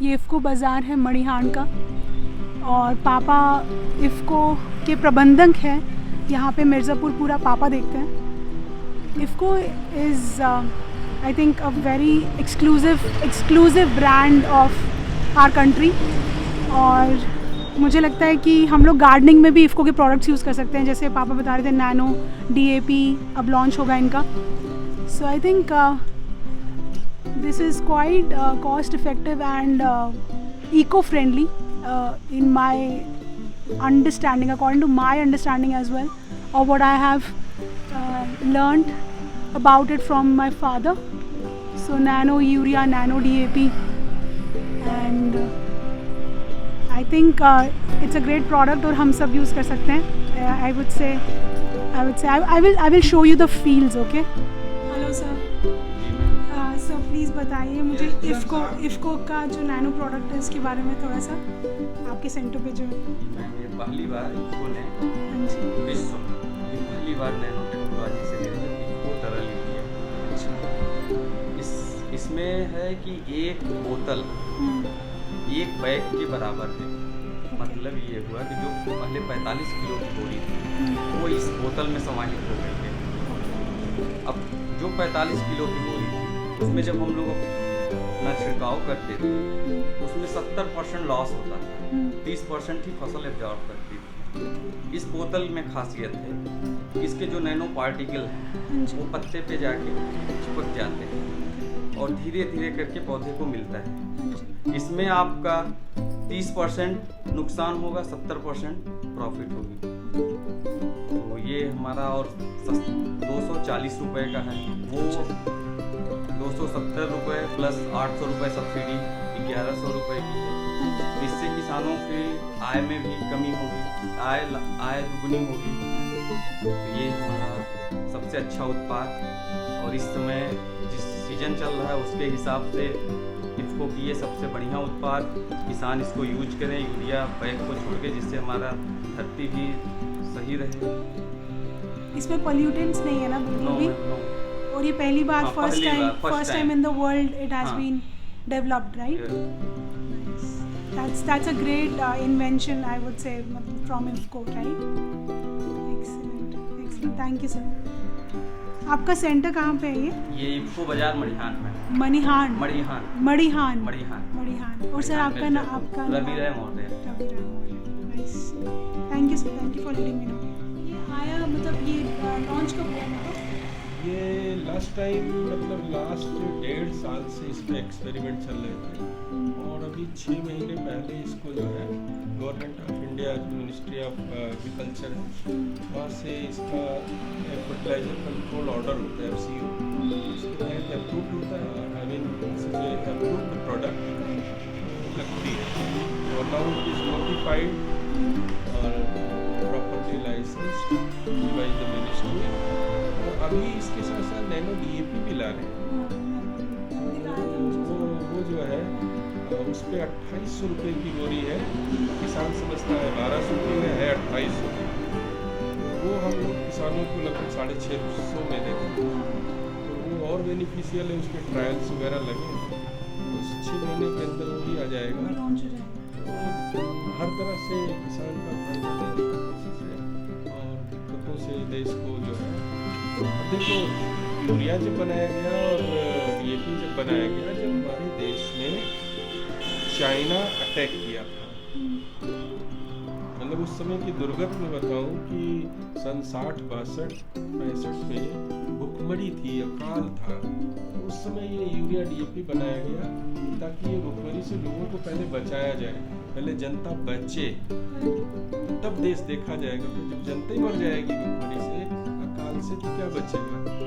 ये इफ़को बाज़ार है मणिहार का, और पापा इफ़को के प्रबंधक हैं यहाँ पे मिर्ज़ापुर पूरा पापा देखते हैं। IFFCO is I think a very exclusive brand of our country, और मुझे लगता है कि हम लोग गार्डनिंग में भी इफ़को के प्रोडक्ट्स यूज़ कर सकते हैं, जैसे पापा बता रहे थे नैनो DAP अब लॉन्च होगा इनका। So I think this is quite cost effective and eco-friendly in my understanding, according to my understanding as well, or what I have learned about it from my father. So nano urea, nano DAP, and I think it's a great product और हम सब use कर सकते हैं. I would say I will show you the fields, okay? Hello sir. Sir please बताइए मुझे इफ़को का जो नैनो प्रोडक्ट है इसके बारे में थोड़ा सा, आपके सेंटर पे जो ये पहली बार इफ़को ने हाँ जी विश्व में पहली बार नैनो टेक्नोलॉजी से निर्मित इफ़को तरल ली है। इसमें है कि एक बोतल एक बैग के बराबर है। मतलब ये हुआ कि जो पहले 45 किलो की बोरी थी वो इस बोतल में समाहित हो गई है। अब जो 45 किलो की बोरी थी उसमें जब हम लोग अपना छिड़काव करते थे उसमें 70% लॉस होता था, 30% ही फसल एब्जॉर्ब करती थी। इस बोतल में खासियत है कि इसके जो नैनो पार्टिकल हैं वो पत्ते पे जाके चिपक जाते हैं और धीरे धीरे करके पौधे को मिलता है। इसमें आपका 30% नुकसान होगा, 70% प्रॉफिट होगी। तो ये हमारा और 240 रुपये का है, वो 270 रुपये प्लस 800 रुपये सब्सिडी 1100 रुपये की है। इससे किसानों की आय में भी कमी होगी, आय दुगनी होगी। तो ये हमारा सबसे अच्छा उत्पाद, और इस समय जिस सीजन चल रहा है उसके हिसाब से इफ़को की ये सबसे बढ़िया उत्पाद। किसान इसको यूज करें यूरिया बैग को छोड़ के, जिससे हमारा धरती भी सही रहे। इसमें पोल्यूटेंट्स नहीं है ना बिल्कुल भी? और ये पहली बार first time in the world it has been developed, right? That's a great invention, I would say, from IFFCO, right? Excellent. Thank you sir. आपका सेंटर कहाँ पे है ये इफ़को बाजार मणिहार में। मणिहार। और सर आपका नाम? आपका रवि राय महोदय। Nice, thank you sir, thank you for letting me know. ये आया मतलब ये लॉन्च कब हुआ था? ये लास्ट टाइम मतलब लास्ट 1.5 साल से इस पर एक्सपेरिमेंट चल रहे थे, और अभी 6 महीने पहले इसको जो है government of India ministry of agriculture वहाँ से इसका फर्टिलाइजर कंट्रोल ऑर्डर होता है, FCO, इसके तहत अप्रूव होता है। आई मीन अप्रूव्ड प्रोडक्ट लगती है, और नाउ इट इज़ नोटिफाइड और properly licensed by the ministry. अभी इसके साथ साथ नैनो DAP भी ला रहे हैं। वो जो है उस पर 2800 रुपये की बोरी है, किसान समझता है 1200 रुपये है, 2800 वो हम लोग किसानों को लगभग 650 में देते हैं। तो वो और बेनिफिशियल है, उसके ट्रायल्स वगैरह लगे हैं, तो 6 महीने के अंदर वो भी आ जाएगा। तो हर तरह से किसान का फायदा है और दिक्कतों से देश को जो है, देखो यूरिया जब बनाया गया और DAP जब बनाया गया, जब हमारे देश में चाइना अटैक किया था, मतलब उस समय की दुर्गत में बताऊं कि सन 60, 62, 65 में भुखमरी थी, अकाल था। उस समय ये यूरिया DAP बनाया गया ताकि ये भुखमरी से लोगों को पहले बचाया जाए, पहले जनता बचे तब देश देखा जाएगा। जब जनता ही मर जाएगी भुखमरी से, अकाल से, तो क्या बचेगा? तो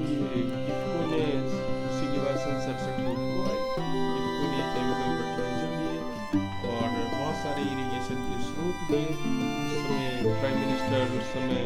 ये इफ़को ने उसी के बाद सन 67 में इफ़को ने केमिकल फर्टिलाइजर दिए और बहुत सारे इरिगेशन के स्रोत दिए। उस समय प्राइम मिनिस्टर, उस समय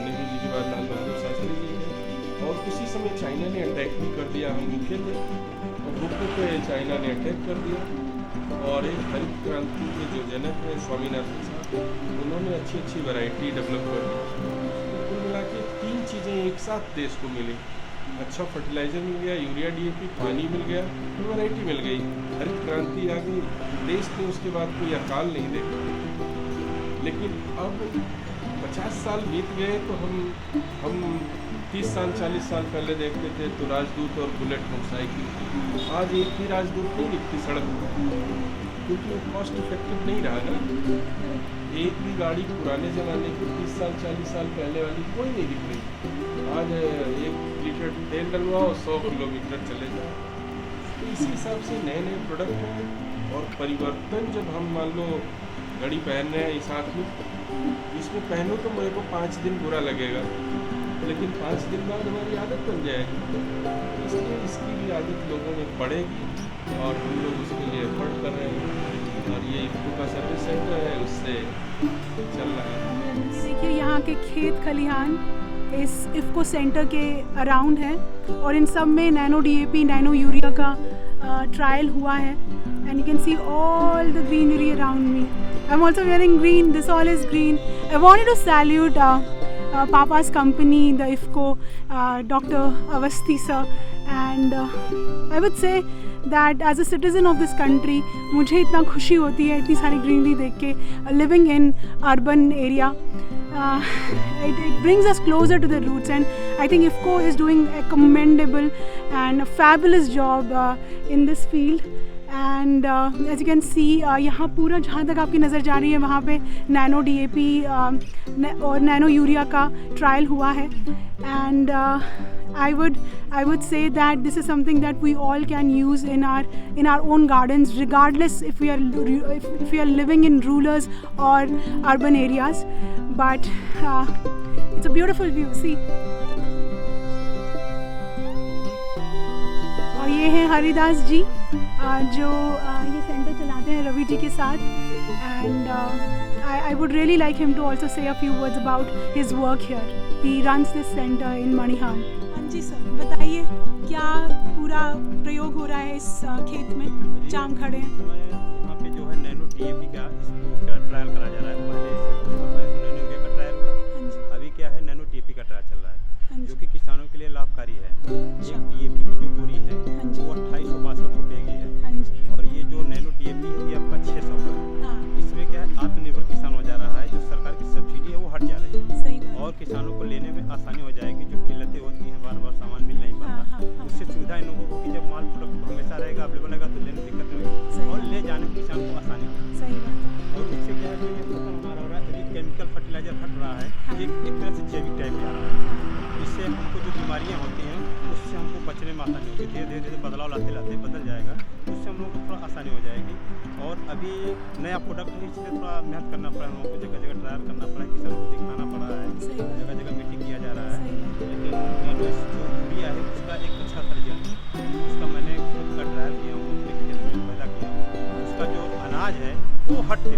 नेहरू जी के बाद लाल बहादुर शास्त्री जी थे, और उसी समय चाइना ने अटैक भी कर दिया। हम भूखे थे और भूखे पे चाइना ने अटैक कर दिया, और एक हरित क्रांति के जो जनक है स्वामीनाथन साहब, उन्होंने अच्छी वैरायटी डेवलप कर दी। कुल मिला के 3 चीज़ें एक साथ देश को मिली, अच्छा फर्टिलाइजर मिल गया, यूरिया DAP, पानी मिल गया, तो वैरायटी मिल गई। हरित क्रांति आ गई, देश ने उसके बाद कोई अकाल नहीं देखा। लेकिन अब 50 साल बीत गए तो हम 30 साल 40 साल पहले देखते थे तो राजदूत और बुलेट मोटरसाइकिल, आज एक भी राजदूत नहीं दिखती सड़क पर, क्योंकि वो कॉस्ट इफेक्टिव नहीं रहा ना। एक भी गाड़ी पुराने ज़माने की 30 साल 40 साल पहले वाली कोई नहीं दिख रही। आज 1 लीटर तेल डलवाओ 100 किलोमीटर चले जाओ। तो इसी हिसाब से नए नए प्रोडक्ट हैं और परिवर्तन जब हम मान लो घड़ी पहन रहे हैं इस हाथ में, इसमें पहनो तो मेरे को 5 दिन बुरा लगेगा, लेकिन 5 दिन बाद हमारी आदत बन जाएगी। इसलिए इसकी भी आदत लोगों में पड़ेगी और हम लोग उसके लिए एफर्ट कर रहे हैं और ये इफ्को का सर्विस सेंटर है उससे चल रहा है। देखिए यहाँ के खेत खलिहान इस इफ्को सेंटर के अराउंड है और इन सब में नैनो डीएपी नैनो यूरिया का ट्रायल हुआ है and you can see all the greenery around me. I am also wearing green, this all is green. I wanted to salute Papa's company, the IFCO, Dr. Avasthi sir, and I would say that as a citizen of this country, मुझे इतना खुशी होती है इतनी सारी greenery देख के, living in urban area. It brings us closer to the roots, and I think IFCO is doing a commendable and a fabulous job in this field. And as you can see यहाँ पूरा जहाँ तक आपकी नज़र जा रही है वहाँ पे नैनो डीएपी और नैनो यूरिया का ट्रायल हुआ है and I would say that this is something that we all can use in our own gardens, regardless if we are living in rurals or urban areas. But it's a beautiful view, see. और ये हैं हरिदास जी जो ये centre चलाते हैं रवि जी के साथ and I would really like him to also say a few words about his work here. He runs this centre in Manihan. हाँ जी सर, बताइए क्या पूरा प्रयोग हो रहा है इस खेत में जहाँ हम खड़े हैं? यहाँ पे जो है नैनो डीएपी का ट्रायल करा जा रहा है। पहले नैनो यूरिया का ट्रायल हुआ, अभी क्या है नैनो डीएपी का ट्रायल चल रहा है जो कि किसानों के लिए लाभकारी है। एक डीएपी की जो बोरी है वो 2862 रुपये की है और ये जो नैनो डीएपी है ये आपका 600 का है। इसमें क्या है आत्मनिर्भर किसान हो जा रहा है, जो सरकार की सब्सिडी है वो हट जा रही है और किसानों को लेने में आसानी हो जाएगी। जो किल्लतें होती हैं बार बार सामान मिल नहीं पाता, उससे सुविधा इन लोगों को कि जब माल प्रोडक्ट हमेशा रहेगा अवेलेबल रहेगा तो लेने में दिक्कत नहीं होगी और ले जाने में किसान को आसानी होगी। और उससे क्या है जो ये फसल हमारा हो रहा है यदि केमिकल फर्टिलाइजर हट रहा है, एक तरह से जैविक टाइप में आ रहा है। इससे हमको जो बीमारियां होती हैं उससे हमको बचने में आसानी होगी। धीरे धीरे बदलाव लाते लाते बदल जाएगा, उससे हम लोगों को थोड़ा आसानी हो जाएगी। और अभी नया प्रोडक्ट है इसलिए थोड़ा मेहनत करना पड़ा हम लोगों को, जगह जगह ट्रायल करना पड़ा, किसानों को दिखाना पड़ा है, जगह जगह मीटिंग किया जा रहा है। लेकिन नैनो जो यूरिया है उसका एक अच्छा सा रिजल्ट है, उसका मैंने खुद का ट्रायल किया हूँ, अपने खेत में पैदा किया हूँ। उसका जो अनाज है वो हट के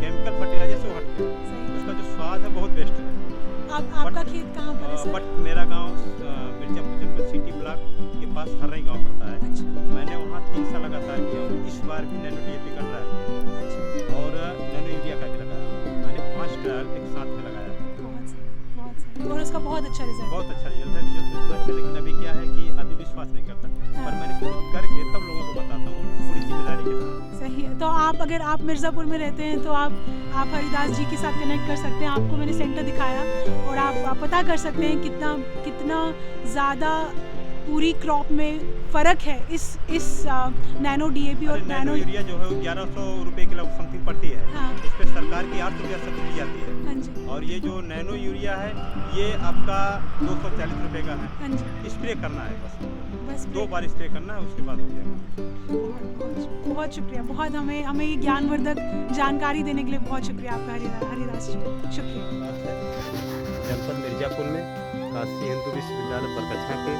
केमिकल फर्टिलाइजर से हट के उसका जो स्वाद है बहुत बेस्ट है। आपका खेत कहाँ पर है? बट मेरा गांव मिर्जापुर जनपद सिटी ब्लॉक के पास हर्रई गांव पड़ता है। मैंने वहाँ 3 साल लगातार किया हूँ। इस बार भी नैनो डीएपी का ट्रायल किया और नैनो यूरिया का भी लगाया। मैंने 5 ट्रायल एक साथ में लगाया और उसका बहुत अच्छा रिजल्ट है। बहुत अच्छा रिजल्ट है। रिजल्ट इतना अच्छा, लेकिन अभी क्या है कि आदमी विश्वास नहीं करता, पर मैंने खुद करके तब लोगों को बताता हूँ पूरी जिम्मेदारी के साथ। सही है। तो अगर आप मिर्ज़ापुर में रहते हैं तो आप हरिदास जी के साथ कनेक्ट कर सकते हैं। आपको मैंने सेंटर दिखाया और आप पता कर सकते हैं कितना ज़्यादा पूरी क्रॉप में फ़र्क है इस नैनो डीएपी और नैनो यूरिया जो है 1100 रुपये किलो समथिंग पड़ती है। हाँ। इस पर सरकार की 800 रुपया सब्सिडी जाती है। हाँ जी। और ये जो नैनो यूरिया है ये आपका 240 रुपये का है। हाँ जी। स्प्रे करना है बस 2 बार स्प्रे करना है, उसके बाद हो जाएगा। बहुत शुक्रिया, बहुत हमें ये ज्ञानवर्धक जानकारी देने के लिए बहुत शुक्रिया आपका हरिदास जी, शुक्रिया। जनपद मिर्जापुर में काशी हिंदू विश्वविद्यालय बरकच्छा के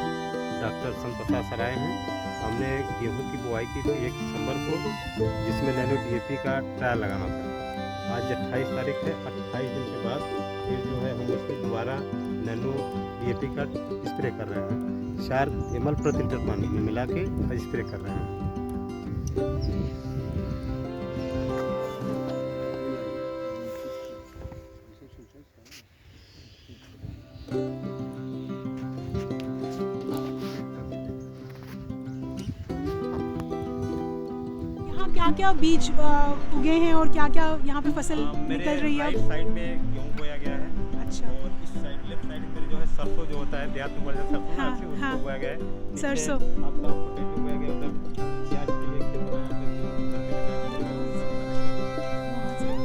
डॉक्टर संप्रसाद सर आए हैं। हमने गेहूं की बुआई की थी 1 दिसंबर को, जिसमें नैनो डीएपी का ट्रायल लगाना था। आज 28 तारीख है, 28 दिन के बाद फिर जो है हम उसमें दोबारा नैनो डीएपी का स्प्रे कर रहे हैं। 4 ml प्रति लीटर पानी में मिला के स्प्रे कर रहे हैं। यहाँ क्या क्या बीज उगे हैं और क्या क्या यहाँ पे फसल निकल रही है? राइट साइड में गेहूँ बोया गया है। अच्छा। और इस साइड लेफ्ट साइड में जो है सरसों जो होता है देहात में बोला जाता है सरसों, हाँ, उसको हाँ। बोया गया है। नीचे सरसों। आपका पोटैटो बोया गया, उधर प्याज के लिए खेत बनाया है।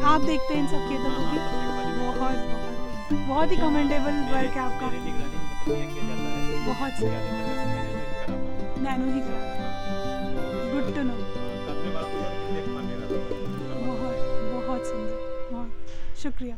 आप देखते हैं इन सब खेतों को भी? बहुत बहुत बहुत ही कमेंडेबल वर्क है आपका। मेरी निगरानी में मतलब ये किया जाता है। बहुत सही। ज़्यादातर मैंने नैनो ही करा। Good to know. करने वाला तो यार देखना मेरा। बहुत बहुत सुंदर, बहुत शुक्रिया।